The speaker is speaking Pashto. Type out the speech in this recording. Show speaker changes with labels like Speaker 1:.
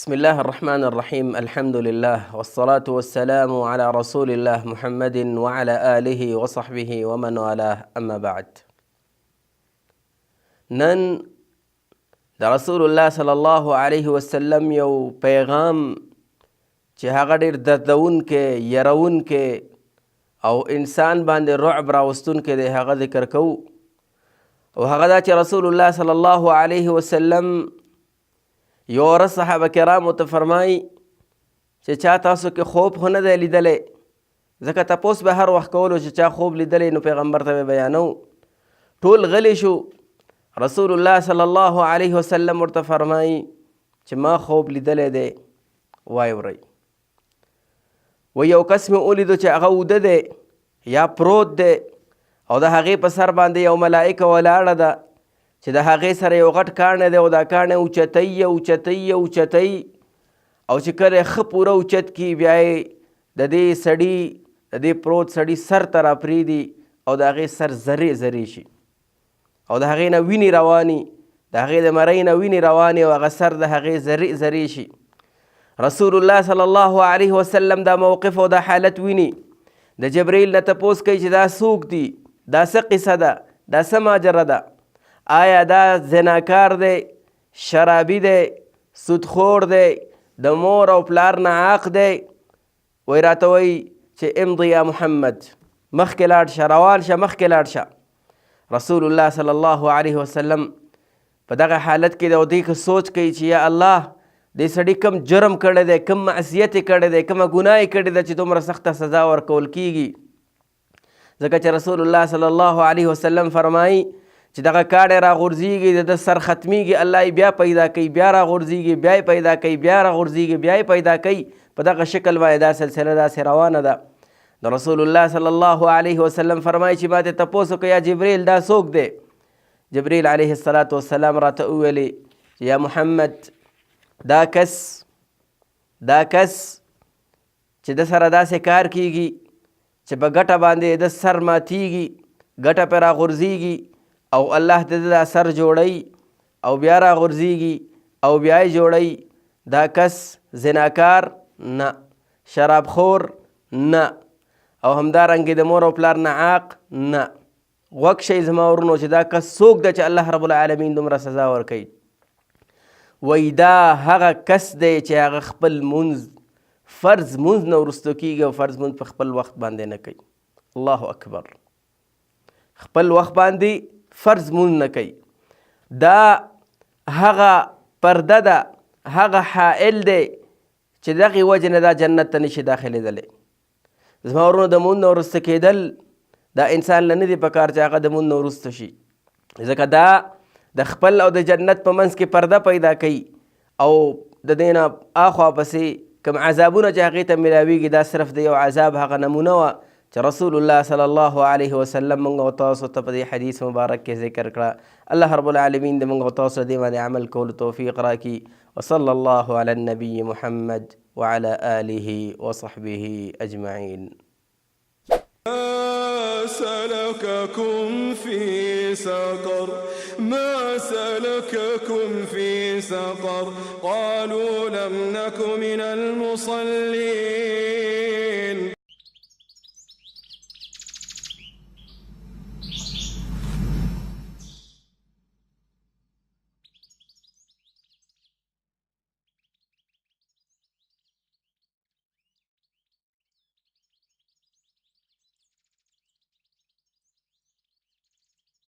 Speaker 1: بسم الله الرحمن الرحيم. الحمد لله والصلاة والسلام على رسول الله محمد وعلى آله وصحبه ومن والاه. أما بعد، نن د رسول الله صلی الله علیه وسلم یو پیغام چې هغه ډېر دردونکی، یرونکی او انسان باندې رعب راوستونکی دی، هغه ذکر کوو. او هغه دا چې رسول الله صلی الله علیه وسلم یو ورځ صحابه کرامو ته فرمایي چې چا تاسو کې خوب خو نه دی لیدلی، ځکه تپوس به هر وخت کولو چې چا خوب لیدلی، نو پیغمبر ته به بیانو. ټول غلی شو. رسول الله صلی الله علیه وسلم ورته فرمایي چې ما خوب لیدلی دی، وای ورئ. و یو کس مې ولیدو چې هغه اوده دی یا پروت دی، او د هغې په سر باندې یو ملائکه ولاړه ده چې د هغې سره یو غټ کاڼی دی، او دا کاڼی اوچتی اوچتی، او چې کله یې ښه پوره اوچت کي، بیا یې د دې سړي، د دې پروت سړي سر ته راپرېږدي، او د هغې سر ذرې ذرې شي، او د هغې نه وینې رواني، د هغې د مرۍ نه وینې روانې، او هغه سر د هغې ذرې ذرې شي. رسول الله صلی الله علیه وسلم دا موقف او دا حالت ویني، د جبریل نه تپوس کوي چې دا څوک دي، دا څه قصه ده، دا څه ماجره ده، آیا دا زناکار دی، شرابي دی، سودخور دی، د مور او پلار نه عاق دی؟ وی راته وایي چې امضي یا محمد، مخکې لاړ شه، روان شه، مخکې لاړ شه. رسول الله صلی الله علیه وسلم په دغه حالت کې د دوی که سوچ کوي چې یا الله، دې سړي کم جرم کړی دی، کم معصیت یې کړی دی، کومه ګناه یې کړې ده چې دومره سخته سزا ورکول کیږي. ځکه چې رسول الله صلی الله علیه وسلم فرمایي چې دغه کاڼی راغورځېږي، د سر ختمیږي، الله یې بیا پیدا کوي، بیا راغورځېږي، بیا یې پیدا کوي، بیا راغورځېږي، بیا یې پیدا کوي. په دغه شکل باندې دا سلسله داسې روانه ده. د رسول الله صلی الله علیه وسلم فرمایي چې ما ته تپوس وکړه یا جبریل دا څوک دی؟ جبریل علیه الصلاة والسلام راته وویلې چې یا محمد، دا کس چې د سره داسې کار کیږي چې په ګټه باندې د سر ماتیږي، ګټه پرې راغورځېږي، او الله د دا سر جوړی، او بیا راغورځېږي، او بیا یې جوړی. دا کس زناکار نه، شرابخور نه، او همدارنګې د مور او پلار نه عاق نه. غوږ شئ زما ورونو چې دا کس څوک ده چې الله رب العالمین دومره سزا ورکوي. وی دا هغه کس دی چې هغه خپل مونځ، فرض مونځ نه وروسته کېږي، او فرض مونځ په خپل وخت باندې نه کوي. الله اکبر. خپل وخت باندې فرض مونځ نه کوي. دا هغه پرده ده، هغه حائل دی چې دغې وجې نه دا جنت ته نشي داخلېدلی. زما ورونو، د مونځ نه وروسته کېدل دا انسان له نه دي پکار چې هغه د مونځ نه وروسته شي، ځکه دا د خپل او د جنت په منځ کې پرده پیدا کوي، او د دې نه اخوا پسې کوم عذابونه چې هغې ته میلاویږي، دا صرف د یو عذاب هغه نمونه وه چې رسول الله صلی الله علیه وسلم موږ او تاسو ته په دې حدیث مبارک کې ذکر کړه. الله رب العالمین د موږ او تاسو دې باندې عمل کولو توفیق راکړي. وصلی الله علی النبی محمد وعلى آله وصحبه أجمعين.
Speaker 2: ما سلككم في سقر، ما سلككم في سقر، قالوا لم نك من المصلين